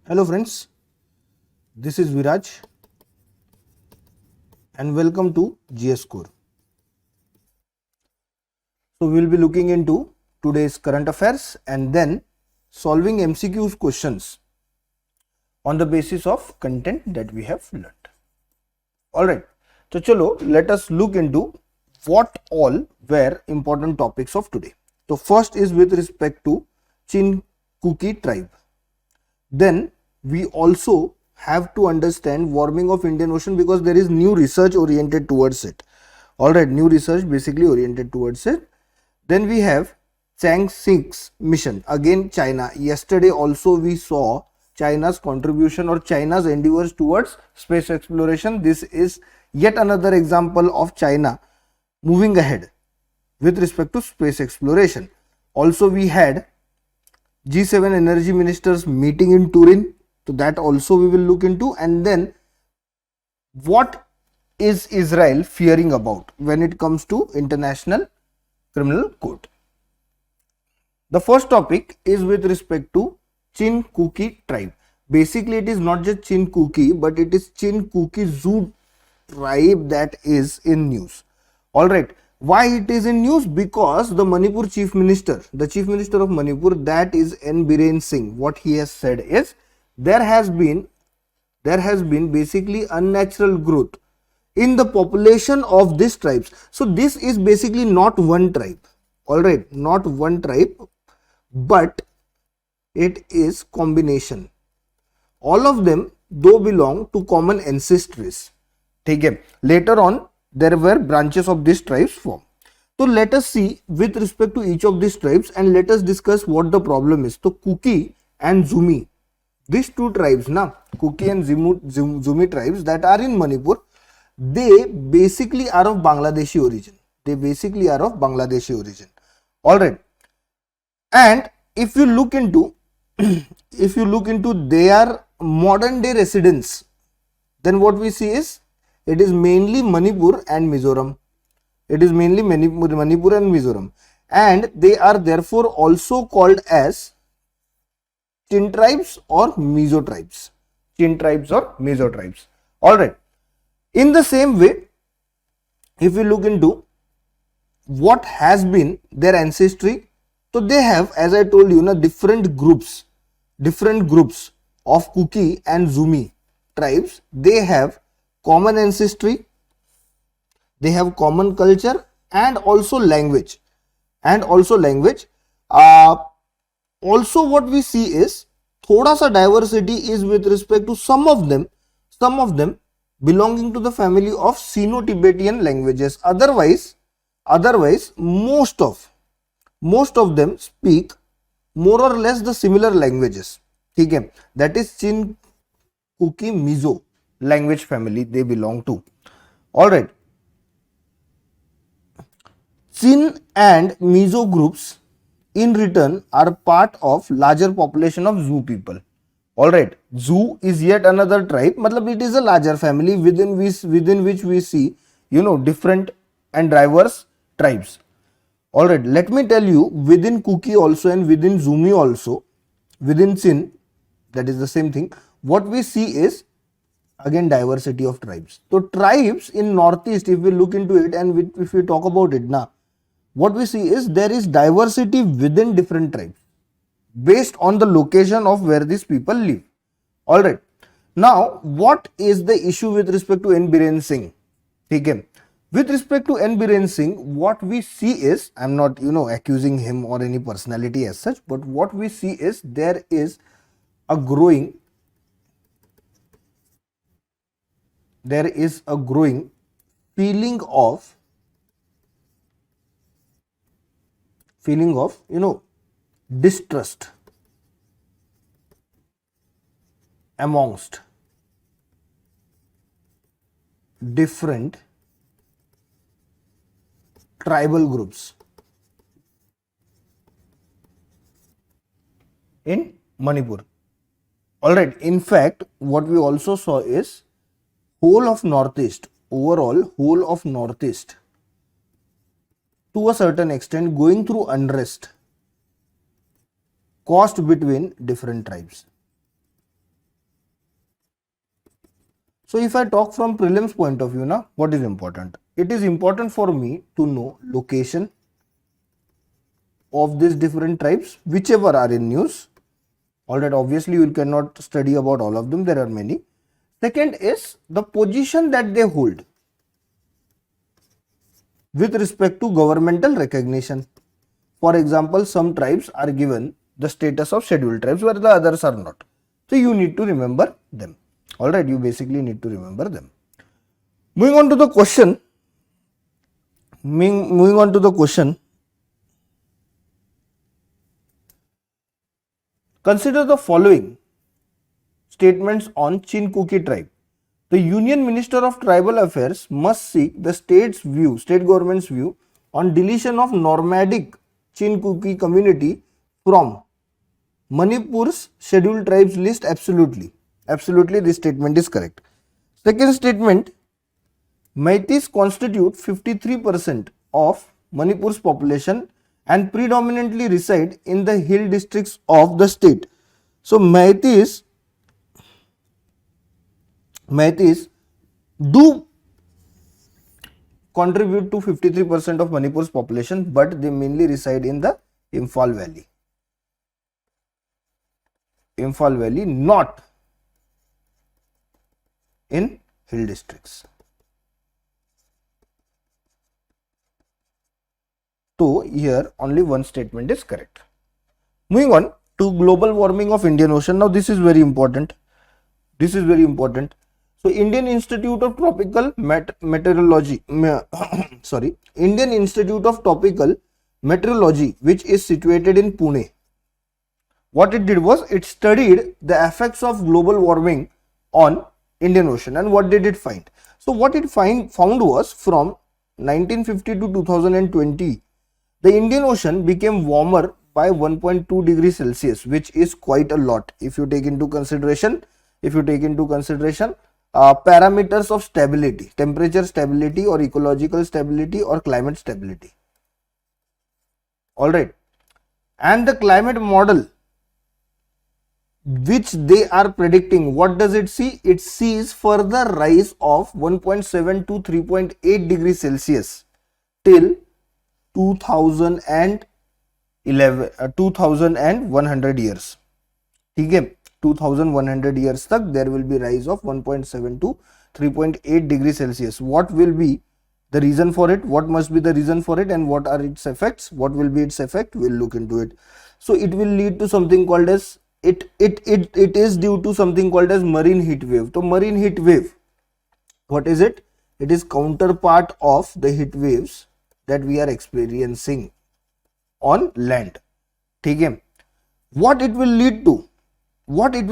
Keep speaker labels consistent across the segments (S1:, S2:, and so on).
S1: Hello friends, this is Viraj and welcome to GS Core. So we will be looking into today's current affairs and then solving MCQs questions on the basis of content that we have learned. Alright, so chalo, let us look into what all were important topics of today. So first is with respect to Chin Kuki tribe. Then we also have to understand warming of Indian Ocean because there is new research oriented towards it. Alright, new research basically oriented towards it. Then we have Chang'e mission, again China. Yesterday also we saw China's contribution or China's endeavors towards space exploration. This is yet another example of China moving ahead with respect to space exploration. Also we had G7 energy ministers meeting in Turin, so that also we will look into. And then what is Israel fearing about when it comes to international criminal court? The first topic is with respect to Chin Kuki tribe. Basically it is not just Chin Kuki, but it is Chin Kuki Zoo tribe that is in news. Alright, why it is in news? Because the Manipur chief minister of Manipur, that is N Biren Singh, what he has said is there has been basically unnatural growth in the population of these tribes. So this is basically not one tribe, alright, not one tribe, but it is combination. All of them though belong to common ancestries. Okay. Later on there were branches of these tribes formed. So let us see with respect to each of these tribes and let us discuss what the problem is. So Kuki and Zumi, these two tribes, Kuki and Zumi tribes that are in Manipur, they basically are of Bangladeshi origin. Alright. And if you look into their modern day residents, then what we see is it is mainly Manipur and Mizoram. And they are therefore also called as Chin tribes or Mizo tribes. Alright. In the same way, if we look into what has been their ancestry, so they have, as I told you, different groups of Kuki and Zumi tribes. They have common ancestry, they have common culture and also language. Also what we see is thoda sa diversity is with respect to some of them belonging to the family of Sino-Tibetan languages. Otherwise most of them speak more or less the similar languages. Okay, that is Chin Kuki Mizo language family they belong to. Alright. Chin and Mizo groups in return are part of larger population of Zhu people. Alright. Zhu is yet another tribe. Matlab it is a larger family within which we see different and diverse tribes. Alright, let me tell you, within Kuki also and within Zumi also, within Chin, that is the same thing, what we see is again diversity of tribes. So tribes in Northeast, if we look into it and if we talk about it now, what we see is there is diversity within different tribes based on the location of where these people live. Alright, now what is the issue with respect to N Biren Singh? Okay. With respect to N Biren Singh, what we see is, I am not accusing him or any personality as such, but what we see is there is a growing feeling of distrust amongst different tribal groups in Manipur. Alright, in fact, what we also saw is whole of Northeast to a certain extent going through unrest caused between different tribes. So if I talk from prelims point of view now, what is important? It is important for me to know location of these different tribes, whichever are in news. Alright, obviously you cannot study about all of them, there are many. Second is the position that they hold with respect to governmental recognition. For example, some tribes are given the status of scheduled tribes where the others are not. So you need to remember them. Alright, you basically need to remember them. Moving on to the question. Consider the following statements on Kuki tribe. The Union Minister of Tribal Affairs must seek the state government's view on deletion of nomadic Kuki community from Manipur's scheduled tribes list. Absolutely. Absolutely, this statement is correct. Second statement, Meiteis constitute 53% of Manipur's population and predominantly reside in the hill districts of the state. So Meiteis do contribute to 53% of Manipur's population, but they mainly reside in the Imphal Valley, not in hill districts. So here only one statement is correct. Moving on to global warming of Indian Ocean. Now this is very important. So Indian Institute of Tropical Meteorology, Indian Institute of Tropical Meteorology, which is situated in Pune. What it did was it studied the effects of global warming on Indian Ocean, and what did it find? So what it found was from 1950 to 2020, the Indian Ocean became warmer by 1.2 degrees Celsius, which is quite a lot if you take into consideration parameters of stability, temperature stability or ecological stability or climate stability. Alright, and the climate model which they are predicting, what does it see? It sees further rise of 1.7 to 3.8 degrees Celsius till 2100 years. Okay, 2100 years tak there will be rise of 1.7 to 3.8 degrees Celsius. What will be the reason for it? What must be the reason for it, and what are its effects? What will be its effect? We'll look into it. So it will lead to something called as it is due to something called as marine heat wave. So marine heat wave, what is it? It is counterpart of the heat waves that we are experiencing on land. Okay. What it will lead to? It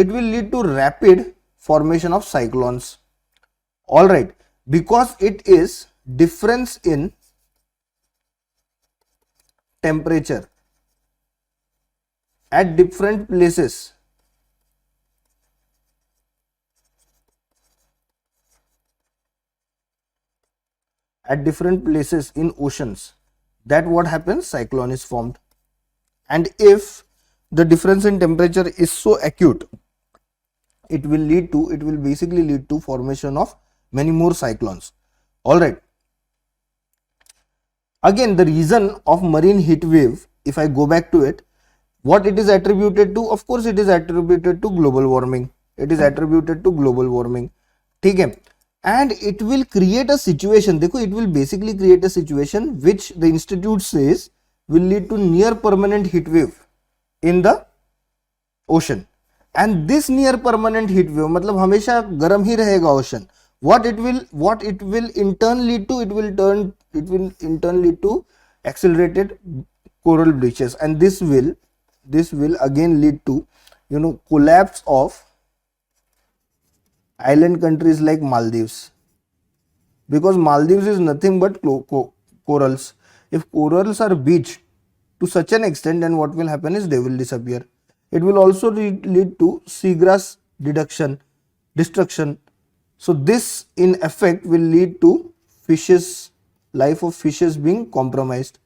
S1: will lead to rapid formation of cyclones. Alright, because it is difference in temperature at different places. In oceans, that what happens? Cyclone is formed. And if the difference in temperature is so acute, it will basically lead to formation of many more cyclones. Alright, again the reason of marine heat wave, if I go back to it, what it is attributed to? Of course it is attributed to global warming. Okay. And it will create a situation, it will basically create a situation which the institute says will lead to near permanent heat wave in the ocean. And this near permanent heat wave मतलब हमेशा गर्म ही रहेगा ocean. What it will in turn lead to? It will in turn lead to accelerated coral bleaches, and this will again lead to collapse of island countries like Maldives, because Maldives is nothing but corals. If corals are bleached to such an extent, then what will happen is they will disappear. It will also lead to seagrass destruction. So this in effect will lead to life of fishes being compromised.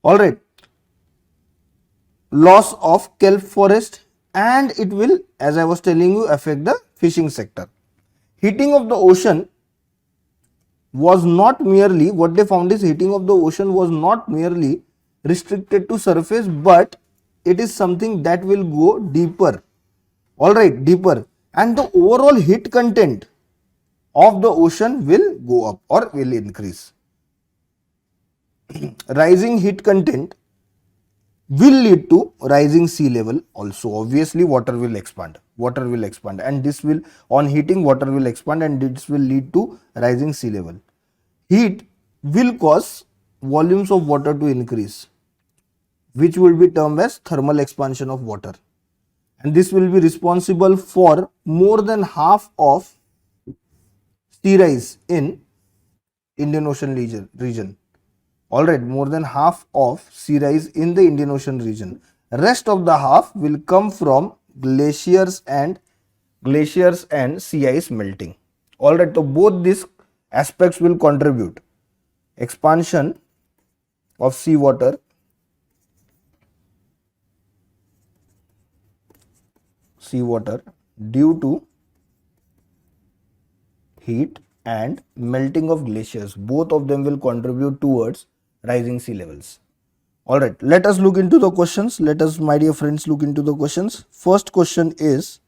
S1: Alright, loss of kelp forest, and it will, as I was telling you, affect the fishing sector. heating of the ocean was not merely, what they found is heating of the ocean was not merely restricted to surface, but it is something that will go deeper. All right, deeper, and the overall heat content of the ocean will go up or will increase. Rising heat content will lead to rising sea level also. Obviously water will expand, and this will, on heating, water will expand and this will lead to rising sea level. Heat will cause volumes of water to increase, which will be termed as thermal expansion of water, and this will be responsible for more than half of sea rise in Indian Ocean region. Alright, more than half of sea rise in the Indian Ocean region. Rest of the half will come from glaciers and sea ice melting. Alright, so both these aspects will contribute. Expansion of seawater, due to heat and melting of glaciers. Both of them will contribute towards rising sea levels. Alright, let us look into the questions. Let us, my dear friends, look into the questions. First question is,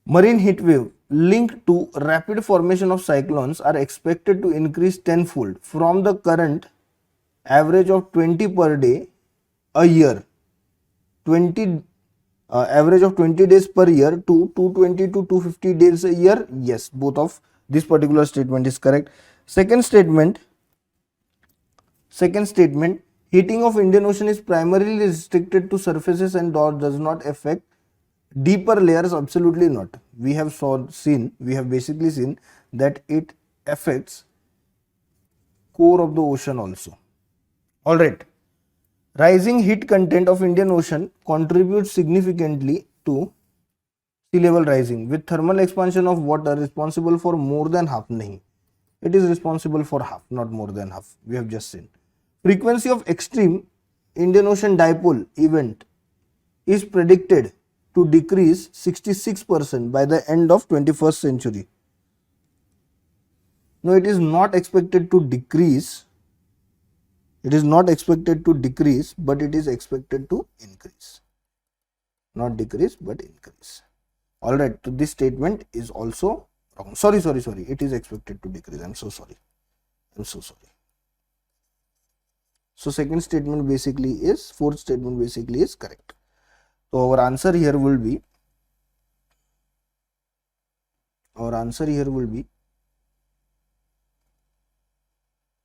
S1: marine heat wave linked to rapid formation of cyclones are expected to increase tenfold from the current average of 20 per day a year, average of 20 days per year to 220 to 250 days a year. Yes, both of this particular statement is correct. Second statement, heating of Indian Ocean is primarily restricted to surfaces and does not affect deeper layers. Absolutely not. We have basically seen that it affects core of the ocean also. Alright, rising heat content of Indian Ocean contributes significantly to sea level rising, with thermal expansion of water responsible for more than half. Nahi, it is responsible for half, not more than half. We have just seen. Frequency of extreme Indian Ocean dipole event is predicted to decrease 66% by the end of 21st century. No, it is not expected to decrease. It is not expected to decrease, but it is expected to increase. Not decrease, but increase. Alright, so this statement is also wrong. Sorry. It is expected to decrease. I'm so sorry. So second statement basically is, fourth statement basically is correct. So our answer here will be,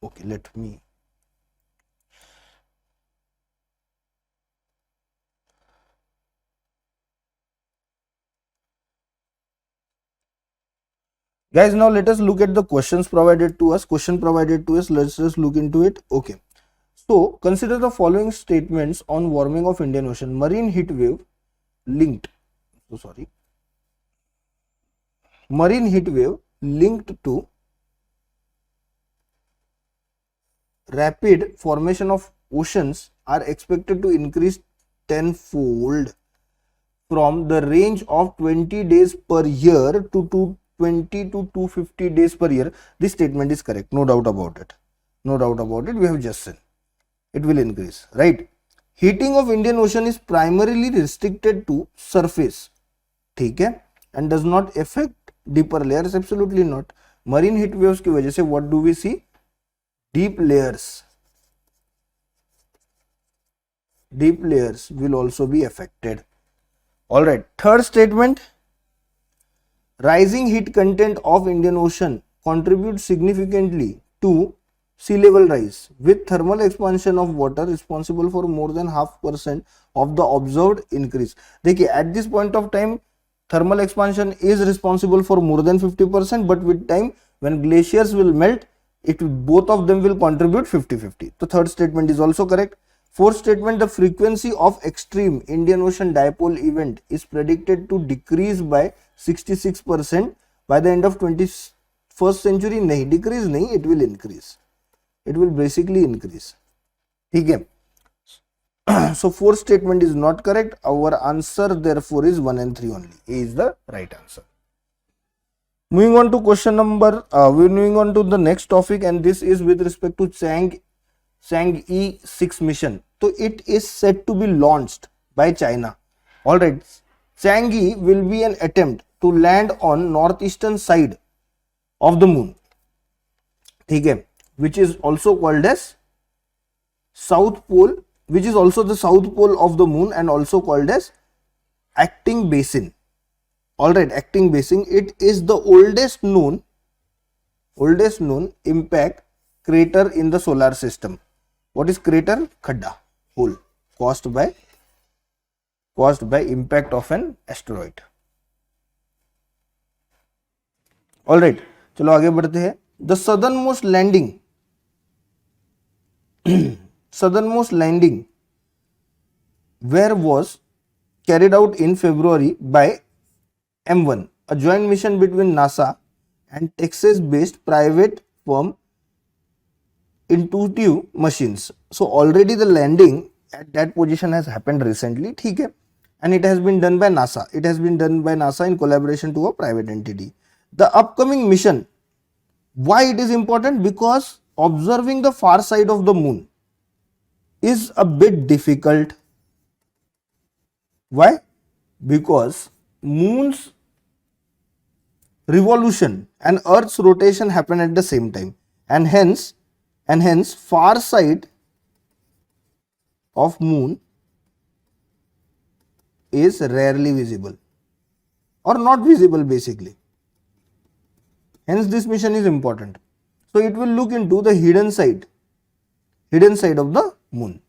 S1: okay, let me guys, now let us look at the questions provided to us. Let's just look into it. Okay, so consider the following statements on warming of Indian Ocean. Marine heat wave linked to rapid formation of oceans are expected to increase tenfold from the range of 20 days per year to 220 to 250 days per year. This statement is correct, no doubt about it. We have just seen it will increase, right? Heating of Indian Ocean is primarily restricted to surface, okay, and does not affect deeper layers. Absolutely not. Marine heat waves की वजह से what do we see? Deep layers will also be affected. All right, third statement, rising heat content of Indian Ocean contributes significantly to sea level rise, with thermal expansion of water responsible for more than 0.5% of the observed increase. देखिए, at this point of time thermal expansion is responsible for more than 50%, but with time when glaciers will melt, both of them will contribute 50-50. The third statement is also correct. Fourth statement, the frequency of extreme Indian Ocean dipole event is predicted to decrease by 66% by the end of 21st century. Nahi, decrease nahi, it will increase. It will basically increase. Okay. So fourth statement is not correct. Our answer therefore is 1 and 3 only. A is the right answer. Moving on to question number, we're moving on to the next topic, and this is with respect to Chang'e 6 mission. So it is said to be launched by China. Alright, Chang'e will be an attempt to land on northeastern side of the moon, okay, which is also called as South Pole, which is also the South Pole of the moon and also called as acting basin. Alright, acting basin. It is the oldest known impact crater in the solar system. What is crater? Khadda, hole caused by impact of an asteroid. Alright, चलो आगे बढ़ते हैं. The southernmost landing where was carried out in February by M1, a joint mission between NASA and Texas-based private firm Intuitive Machines. So already the landing at that position has happened recently, ठीक है, and it has been done by NASA. It has been done by NASA in collaboration to a private entity. The upcoming mission, why it is important? Because observing the far side of the moon is a bit difficult. Why? Because moon's revolution and earth's rotation happen at the same time, and hence far side of moon is rarely visible or not visible basically. Hence this mission is important. So it will look into the hidden side of the moon.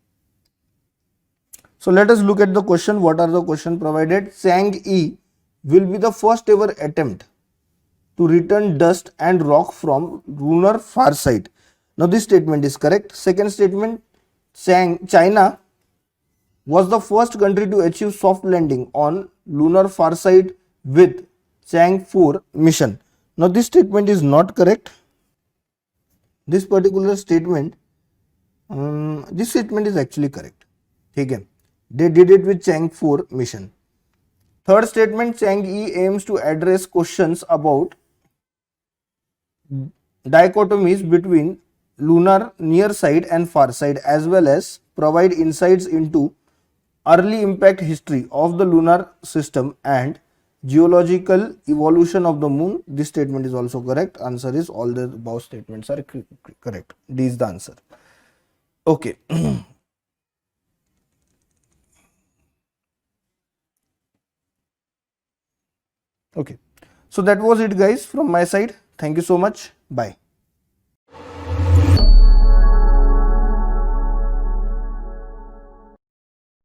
S1: So let us look at the question. What are the question provided? Chang'e will be the first ever attempt to return dust and rock from lunar far side. Now this statement is correct. Second statement, China was the first country to achieve soft landing on lunar far side with Chang'e 4 mission. Now this statement is not correct. This particular statement, this statement is actually correct. Okay. They did it with Chang'e 4 mission. Third statement, Chang'e aims to address questions about dichotomies between lunar near side and far side, as well as provide insights into early impact history of the lunar system and geological evolution of the moon. This statement is also correct. Answer is all the above statements are correct. D is the answer. Okay. Okay, so that was it guys from my side. Thank you so much. Bye.